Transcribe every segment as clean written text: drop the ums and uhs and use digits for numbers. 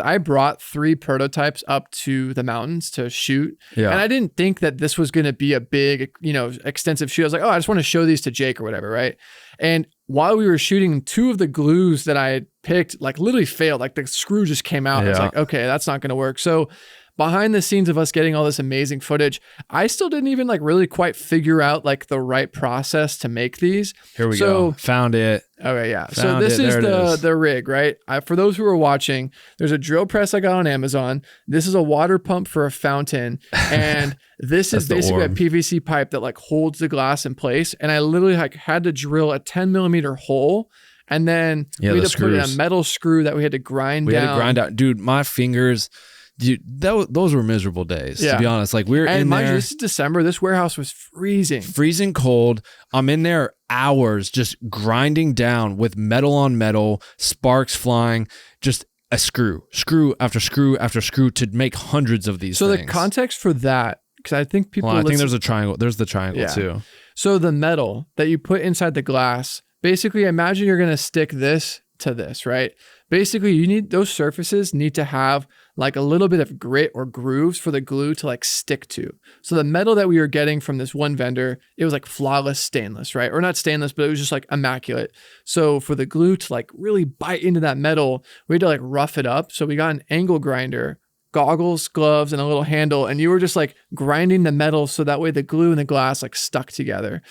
I brought 3 prototypes up to the mountains to shoot. Yeah. And I didn't think that this was going to be a big, extensive shoot. I was like, oh, I just want to show these to Jake or whatever, right? And while we were shooting, 2 of the glues that I had picked, like literally failed. Like the screw just came out. Yeah. It's like, okay, that's not going to work. So behind the scenes of us getting all this amazing footage, I still didn't even like really quite figure out like the right process to make these. Here we go. Found it. Okay, yeah. So this is the rig, right? For those who are watching, there's a drill press I got on Amazon. This is a water pump for a fountain. And this is basically a PVC pipe that like holds the glass in place. And I literally like had to drill a 10 millimeter hole. And then we had to put in a metal screw that we had to grind down. We had to grind out. Dude, my fingers... Dude, those were miserable days, to be honest. Like we were in there. This is December. This warehouse was freezing cold. I'm in there hours just grinding down with metal on metal, sparks flying, just a screw after screw after screw to make hundreds of these things. So the context for that, because I think people... I think there's a triangle. There's the triangle too. So the metal that you put inside the glass, basically imagine you're going to stick this to this, right? Basically, those surfaces need to have like a little bit of grit or grooves for the glue to like stick to. So the metal that we were getting from this one vendor, it was like flawless stainless, right? Or not stainless, but it was just like immaculate. So for the glue to like really bite into that metal, we had to like rough it up. So we got an angle grinder, goggles, gloves, and a little handle. And you were just like grinding the metal so that way the glue and the glass like stuck together.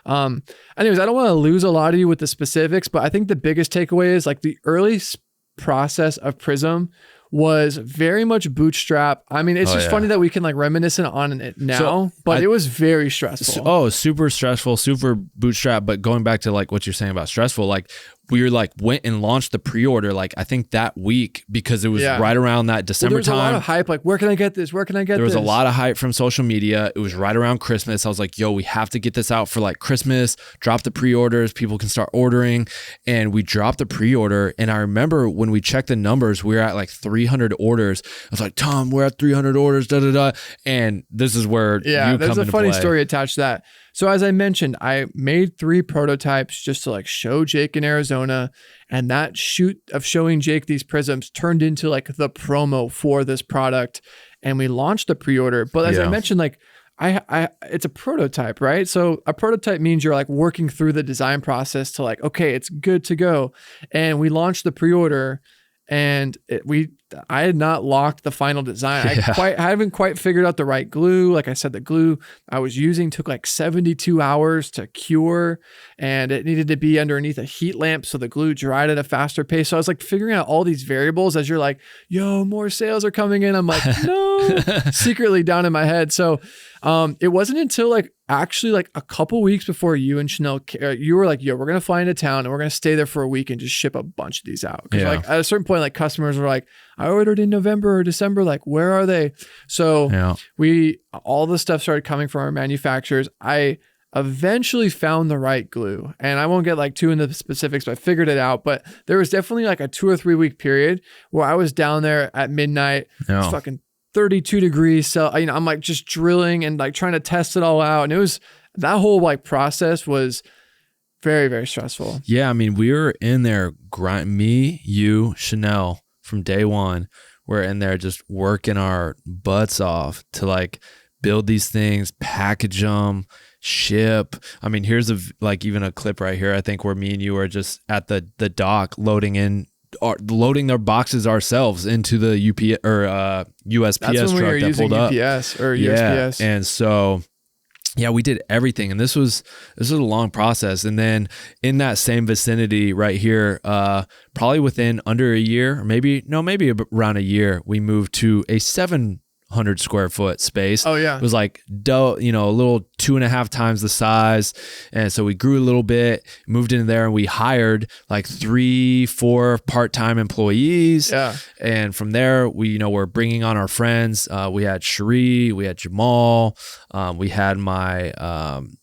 Anyways, I don't want to lose a lot of you with the specifics, but I think the biggest takeaway is like the early process of Prism was very much bootstrap. I mean, it's just funny that we can like reminiscent on it now, but it was very stressful. Super stressful, super bootstrap. But going back to like what you're saying about stressful, like we were like went and launched the pre-order like I think that week because it was right around that December time. There was a lot of hype, like where can I get this? Where can I get this? There was a lot of hype from social media. It was right around Christmas. I was like, yo, we have to get this out for like Christmas, drop the pre-orders, people can start ordering. And we dropped the pre-order. And I remember when we checked the numbers, we were at like 300 orders. I was like, Tom, we're at 300 orders, And this is where you come into play. There's a funny story attached to that. So as I mentioned, I made 3 prototypes just to like show Jake in Arizona, and that shoot of showing Jake these prisms turned into like the promo for this product, and we launched the pre-order. But as I mentioned, like it's a prototype, right? So a prototype means you're like working through the design process to like, okay, it's good to go. And we launched the pre-order, and I had not locked the final design. I haven't quite figured out the right glue. Like I said, the glue I was using took like 72 hours to cure, and it needed to be underneath a heat lamp so the glue dried at a faster pace. So I was like figuring out all these variables as you're like, yo, more sales are coming in. I'm like, no, secretly down in my head. So it wasn't until like actually like a couple weeks before you and Chanel, you were like, yo, we're going to fly into town and we're going to stay there for a week and just ship a bunch of these out. Cause like at a certain point, like customers were like, I ordered in November or December, like, where are they? So all the stuff started coming from our manufacturers. I eventually found the right glue, and I won't get like too into the specifics, but I figured it out. But there was definitely like a 2 or 3 week period where I was down there at midnight, it's fucking 32 degrees. So, I'm like just drilling and like trying to test it all out. And it was, that whole like process was very, very stressful. Yeah. I mean, we were in there, me, you, Chanel, from day one, we're in there just working our butts off to like build these things, package them, ship. I mean, here's even a clip right here, I think, where me and you are just at the dock loading their boxes ourselves into the USPS truck that pulled up. UPS or USPS. And so we did everything, and this was a long process. And then in that same vicinity right here, probably within under a year, or maybe around a year, we moved to a 700 square foot space. Oh yeah. It was like, a little 2.5 times the size. And so we grew a little bit, moved into there, and we hired like 3-4 part-time employees. Yeah. And from there, we're bringing on our friends. We had Cherie, we had Jamal, we had my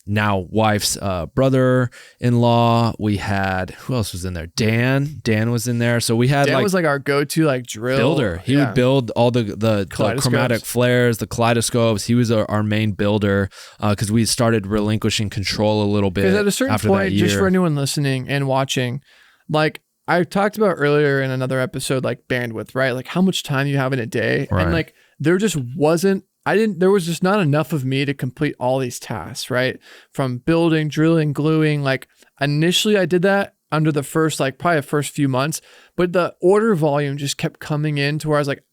now wife's brother-in-law. We had, who else was in there? Dan was in there. So we had Dan was like our go-to like drill builder. He would build all the chromatic flares, the kaleidoscopes. He was our main builder because we started relinquishing control a little bit. Because at a certain point, just for anyone listening and watching, like I talked about earlier in another episode, like bandwidth, right? Like how much time you have in a day. Right. And like there just wasn't, there was just not enough of me to complete all these tasks, right? From building, drilling, gluing. Like initially I did that under the first, like probably the first few months, but the order volume just kept coming in to where I was like,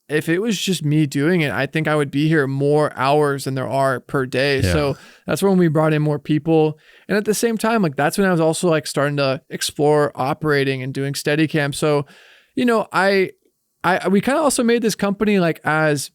if it was just me doing it, I think I would be here more hours than there are per day. Yeah. So that's when we brought in more people. And at the same time, like that's when I was also like starting to explore operating and doing Steadicam. So, you know, we kind of also made this company like as,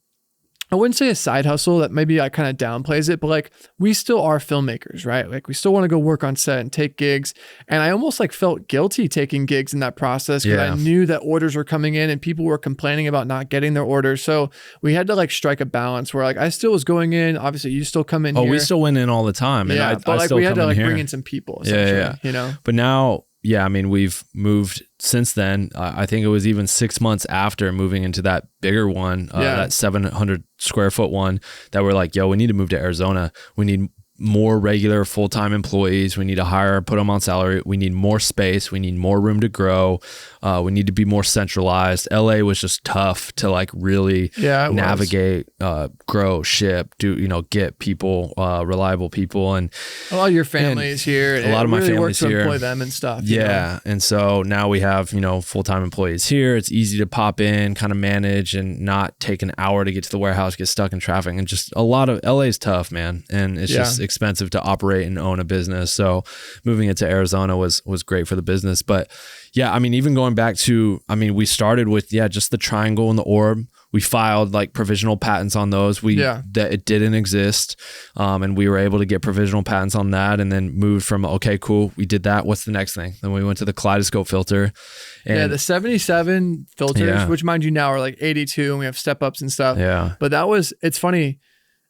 I wouldn't say a side hustle, that maybe I kind of downplays it, but like we still are filmmakers, right? Like we still want to go work on set and take gigs. And I almost like felt guilty taking gigs in that process because I knew that orders were coming in and people were complaining about not getting their orders. So we had to like strike a balance where like I still was going in. Obviously you still come in here. We still went in all the time. And but like still we had to like here. bring in some people essentially, you know? But now, I mean, we've moved since then. I think it was even 6 months after moving into that bigger one, that 700 square foot one, that we're like, yo, we need to move to Arizona. We need more regular full-time employees. We need to put them on salary. We need more space. We need more room to grow. We need to be more centralized. LA was just tough to like really navigate, grow, ship, get people, reliable people. And a lot of your family is here. A lot of my family's here. Employ them and stuff. Yeah. And so now we have, full-time employees here. It's easy to pop in, kind of manage and not take an hour to get to the warehouse, get stuck in traffic. And just a lot of LA is tough, man. And it's just expensive to operate and own a business. So moving it to Arizona was great for the business. But yeah, I mean, even going back to, we started with, just the triangle and the orb. We filed like provisional patents on those. That it didn't exist. And we were able to get provisional patents on that and then moved from, okay, cool. We did that. What's the next thing? Then we went to the kaleidoscope filter. And the 77 filters, which mind you now are like 82 and we have step ups and stuff. Yeah. But it's funny.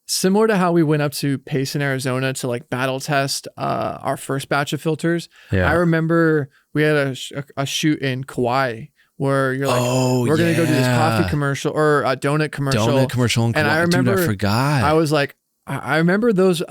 Similar to how we went up to Payson, Arizona to like battle test our first batch of filters. Yeah. I remember we had a shoot in Kauai where you're like, we're going to go do this coffee commercial or a donut commercial. Donut commercial in Kauai. And I remember, dude, I forgot. I was like, I remember those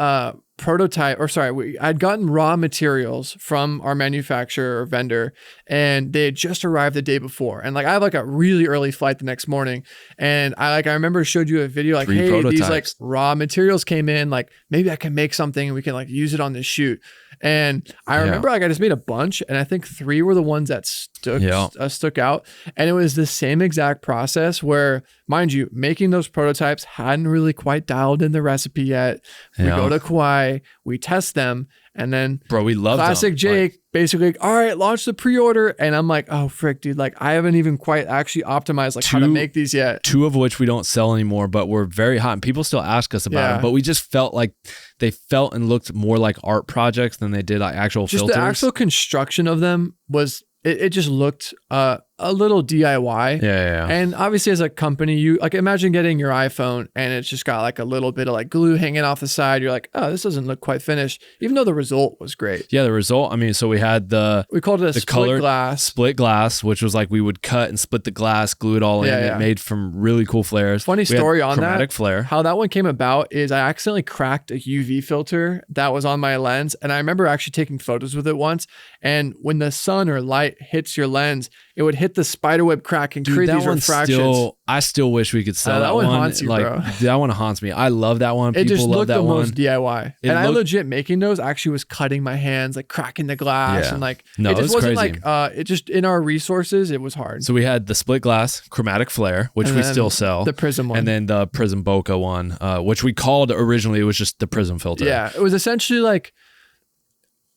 I'd gotten raw materials from our manufacturer or vendor and they had just arrived the day before. And like, I have like a really early flight the next morning. And I remember showed you a video like, hey, these like raw materials came in, like maybe I can make something and we can like use it on this shoot. And I remember like I just made a bunch and I think 3 were the ones that stuck out. And it was the same exact process where, mind you, making those prototypes hadn't really quite dialed in the recipe yet. We go to Kauai, we test them, and then we love classic Jake basically, all right, launch the pre-order. And I'm like, oh frick, dude, like I haven't even quite actually optimized like how to make these yet. 2 of which we don't sell anymore, but we're very hot and people still ask us about them. But we just felt like they felt and looked more like art projects than they did like actual filters. The actual construction of them was, it just looked a little DIY. Yeah. And obviously as a company, you like imagine getting your iPhone and it's just got like a little bit of like glue hanging off the side. You're like, oh, this doesn't look quite finished, even though the result was great. Yeah, the result, so we had we called it a split glass, which was like we would cut and split the glass, glue it all in. It made from really cool flares. Funny story on chromatic flare. How that one came about is I accidentally cracked a UV filter that was on my lens. And I remember actually taking photos with it once. And when the sun or light hits your lens, it would hit the spiderweb crack and create these refractions. I still wish we could sell that one. That one haunts you, bro. That one haunts me. I love that one. It just looked the most DIY. And I legit making those actually was cutting my hands, like cracking the glass and like, it just wasn't crazy. Like, it just in our resources, it was hard. So we had the split glass chromatic flare, which we still sell. The Prism one. And then the Prism Bokeh one, which we called originally, it was just the Prism filter. Yeah. It was essentially like,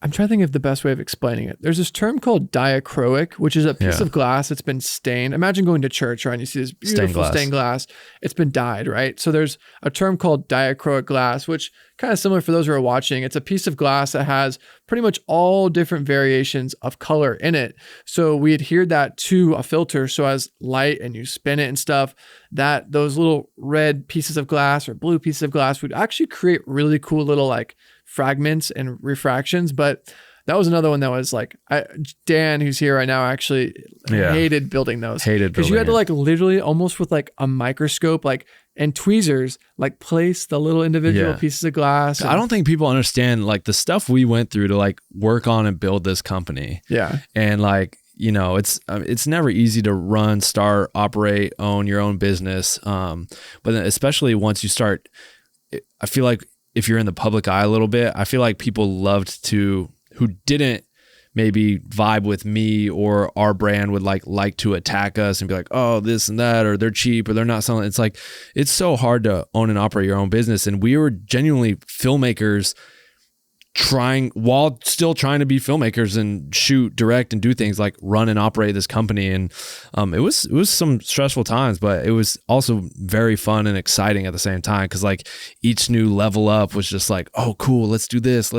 I'm trying to think of the best way of explaining it. There's this term called diachroic, which is a piece of glass that's been stained. Imagine going to church, right? And you see this beautiful stained glass. It's been dyed, right? So there's a term called diachroic glass, which kind of similar for those who are watching. It's a piece of glass that has pretty much all different variations of color in it. So we adhered that to a filter. So as light and you spin it and stuff, that those little red pieces of glass or blue pieces of glass would actually create really cool little like fragments and refractions. But that was another one that was like, Dan, who's here right now, actually hated building those. Because you had to like literally almost with like a microscope, like and tweezers, like place the little individual pieces of glass. I don't think people understand like the stuff we went through to like work on and build this company. Yeah. And like, it's never easy to run, start, operate, own your own business. But then especially once you start, I feel like if you're in the public eye a little bit, I feel like people who didn't maybe vibe with me or our brand would like to attack us and be like, oh, this and that, or they're cheap or they're not selling. It's like, it's so hard to own and operate your own business. And we were genuinely filmmakers while still trying to be filmmakers and shoot, direct, and do things like run and operate this company. And it was some stressful times, but it was also very fun and exciting at the same time, because like each new level up was just like, oh cool, let's do this,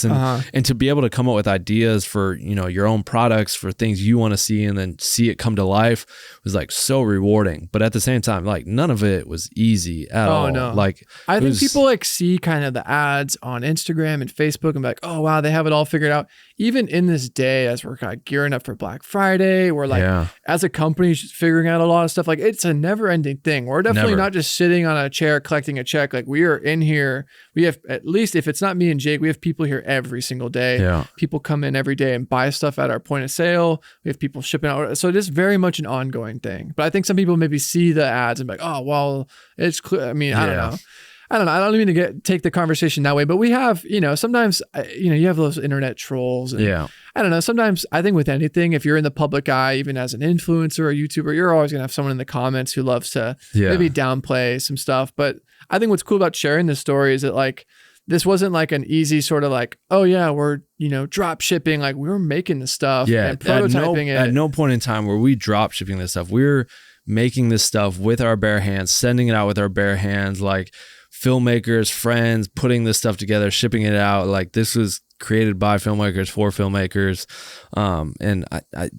and to be able to come up with ideas for your own products, for things you want to see, and then see it come to life was like so rewarding. But at the same time, like none of it was easy at all. No. Like I think people like see kind of the ads on Instagram and Facebook and be like, oh wow, they have it all figured out. Even in this day, as we're kind of gearing up for Black Friday, we're like, as a company, just figuring out a lot of stuff. Like it's a never ending thing. We're definitely not just sitting on a chair collecting a check. Like we are in here. We have, at least if it's not me and Jake, we have people here every single day. Yeah. People come in every day and buy stuff at our point of sale. We have people shipping out. So it is very much an ongoing thing. But I think some people maybe see the ads and be like, oh, well, it's clear. I mean, I don't know. I don't mean to take the conversation that way, but we have, sometimes, you have those internet trolls. And I don't know. Sometimes I think with anything, if you're in the public eye, even as an influencer or YouTuber, you're always going to have someone in the comments who loves to maybe downplay some stuff. But I think what's cool about sharing this story is that like, this wasn't like an easy sort of like, oh yeah, we're, drop shipping. Like we were making the stuff and prototyping it. At no point in time were we drop shipping this stuff. We were making this stuff with our bare hands, sending it out with our bare hands, like filmmakers, friends, putting this stuff together, shipping it out. Like this was created by filmmakers for filmmakers. And I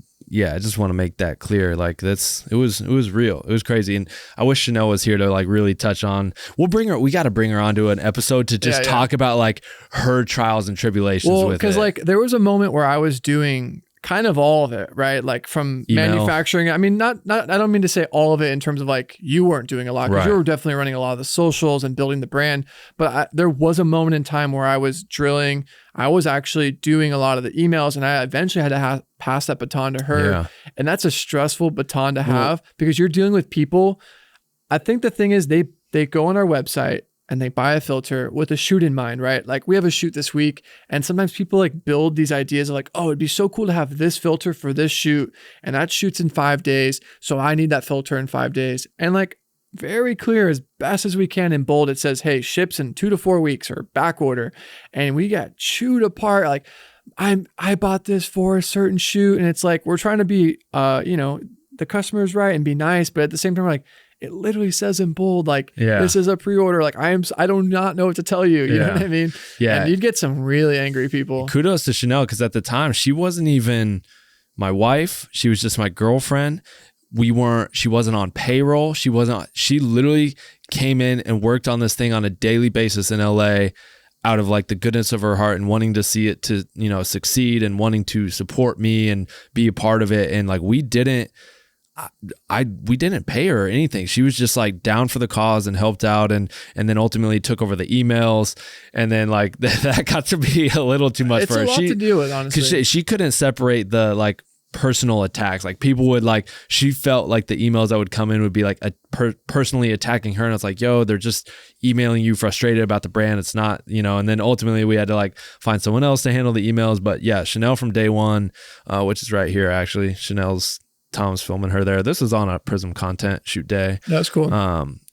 just want to make that clear. Like it was real. It was crazy. And I wish Chanel was here to like really touch on, we got to bring her onto an episode to just talk about like her trials and tribulations with it. Because like there was a moment where I was doing kind of all of it, right? Like from manufacturing. I mean, not, I don't mean to say all of it in terms of like you weren't doing a lot, because you were definitely running a lot of the socials and building the brand. But there was a moment in time where I was drilling. I was actually doing a lot of the emails, and I eventually had to pass that baton to her. Yeah. And that's a stressful baton to have because you're dealing with people. I think the thing is they go on our website and they buy a filter with a shoot in mind, right? Like we have a shoot this week, and sometimes people like build these ideas of like, oh, it'd be so cool to have this filter for this shoot, and that shoots in 5 days. So I need that filter in 5 days. And like very clear as best as we can in bold, it says, hey, ships in 2 to 4 weeks or back order. And we got chewed apart. Like I bought this for a certain shoot, and it's like, we're trying to be, the customer's right and be nice. But at the same time, we're like, it literally says in bold, like, this is a pre-order. Like I do not know what to tell you. You know what I mean? Yeah. And you'd get some really angry people. Kudos to Chanel, because at the time she wasn't even my wife. She was just my girlfriend. She wasn't on payroll. She literally came in and worked on this thing on a daily basis in LA out of like the goodness of her heart and wanting to see it to, succeed and wanting to support me and be a part of it. And like, we didn't pay her or anything. She was just like down for the cause and helped out, and then ultimately took over the emails. And then like that got to be a little too much for her. It's a lot to deal with, honestly. Because she couldn't separate the like personal attacks. Like people would like, she felt like the emails that would come in would be like personally attacking her. And it's like, yo, they're just emailing you frustrated about the brand. It's not, and then ultimately we had to like find someone else to handle the emails. But yeah, Chanel from day one, which is right here, actually. Tom's filming her there. This is on a Prism content shoot day. That's cool.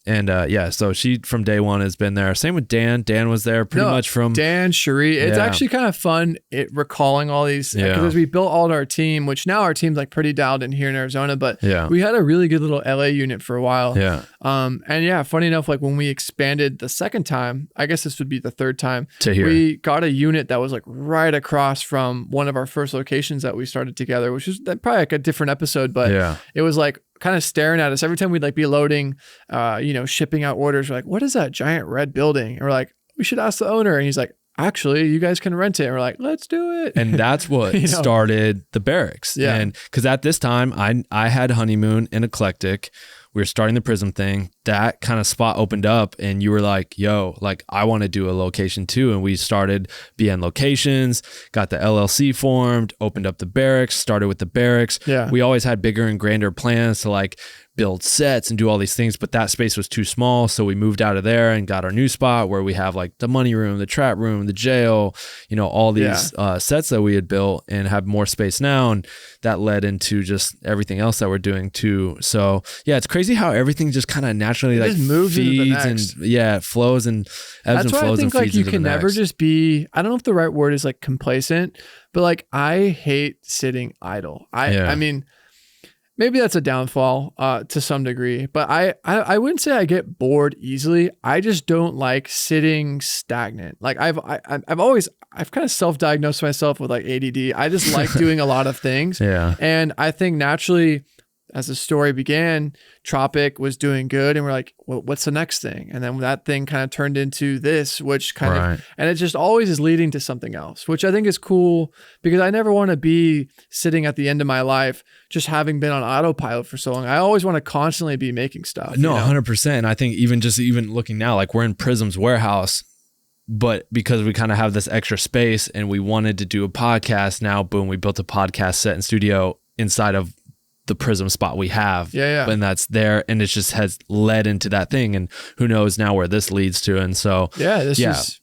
So she from day one has been there. Same with Dan. Dan was there pretty much from Dan, Cherie. It's actually kind of fun recalling all these, because as we built all our team, which now our team's like pretty dialed in here in Arizona, but we had a really good little LA unit for a while. Yeah. Funny enough, like when we expanded the second time, I guess this would be the third time, to here, we got a unit that was like right across from one of our first locations that we started together, which is probably like a different episode, but it was like kind of staring at us every time we'd like be loading, shipping out orders. We're like, what is that giant red building? And we're like, we should ask the owner. And he's like, actually, you guys can rent it. And we're like, let's do it. And that's what started the barracks. Yeah. And because at this time I had Honeymoon and Eclectic, we were starting the Prism thing. That kind of spot opened up and you were like, yo, like I want to do a location too. And we started BN Locations, got the LLC formed, opened up the barracks, started with the barracks. Yeah. We always had bigger and grander plans to like build sets and do all these things, but that space was too small. So we moved out of there and got our new spot where we have like the money room, the trap room, the jail, you know, all these sets that we had built and have more space now. And that led into just everything else that we're doing too. So yeah, it's crazy how everything just kind of naturally like moves feeds and it flows and ebbs and flows. That's why I think like you can never next. just be, I don't know if the right word is like complacent, but like I hate sitting idle. I mean, maybe that's a downfall to some degree, but I wouldn't say I get bored easily. I just don't like sitting stagnant. Like I've kind of self-diagnosed myself with like ADD. I just like doing a lot of things. Yeah. And I think naturally, as the story began, Tropic was doing good, and we're like, well, what's the next thing? And then that thing kind of turned into this, which kind of, and it just always is leading to something else, which I think is cool because I never want to be sitting at the end of my life just having been on autopilot for so long. I always want to constantly be making stuff. No, 100%. I think even looking now, like we're in Prism's warehouse, but because we kind of have this extra space and we wanted to do a podcast, now boom, we built a podcast set and studio inside of the Prism spot we have. And that's there, and it just has led into that thing, and who knows now where this leads to. And so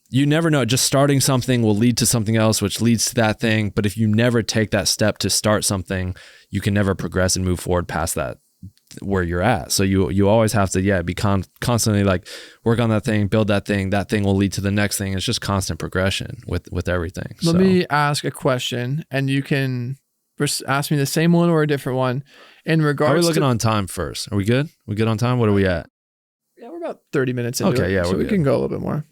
you never know, just starting something will lead to something else, which leads to that thing. But if you never take that step to start something, you can never progress and move forward past that where you're at. So you always have to be constantly like work on that thing, build that thing will lead to the next thing. It's just constant progression with everything. Let me ask a question, and you can ask me the same one or a different one. In regards, are we looking on time first? Are we good? We good on time? What are we at? Yeah, we're about 30 minutes into it. Yeah, so we can go a little bit more.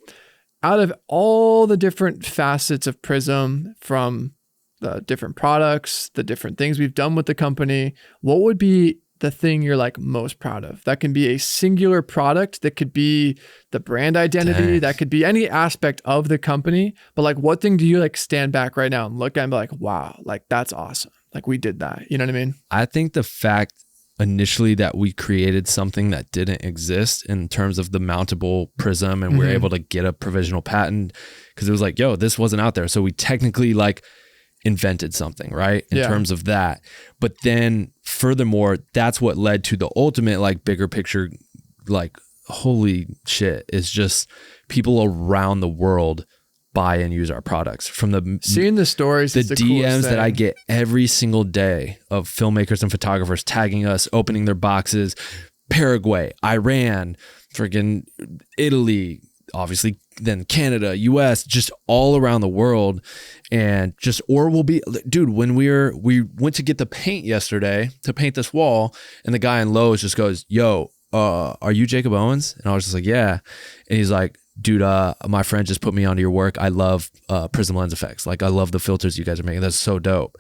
Out of all the different facets of Prism, from the different products, the different things we've done with the company, what would be the thing you're like most proud of? That can be a singular product, that could be the brand identity, that could be any aspect of the company. But like, what thing do you like stand back right now and look at and be like, wow, like that's awesome. Like we did that. You know what I mean? I think the fact initially that we created something that didn't exist in terms of the mountable Prism, and we're able to get a provisional patent because it was like, yo, this wasn't out there. So we technically like invented something, right? In terms of that. But then furthermore, that's what led to the ultimate like bigger picture, like holy shit, is just people around the world buy and use our products. From the seeing the stories, the DMs that I get every single day of filmmakers and photographers tagging us, opening their boxes, Paraguay, Iran, freaking Italy, obviously then Canada, US, just all around the world. And just, or we'll be, dude, when we went to get the paint yesterday to paint this wall, and the guy in Lowe's just goes, yo, are you Jacob Owens? And I was just like, yeah. And he's like, dude, my friend just put me onto your work. I love PrismLensFX. Like I love the filters you guys are making. That's so dope.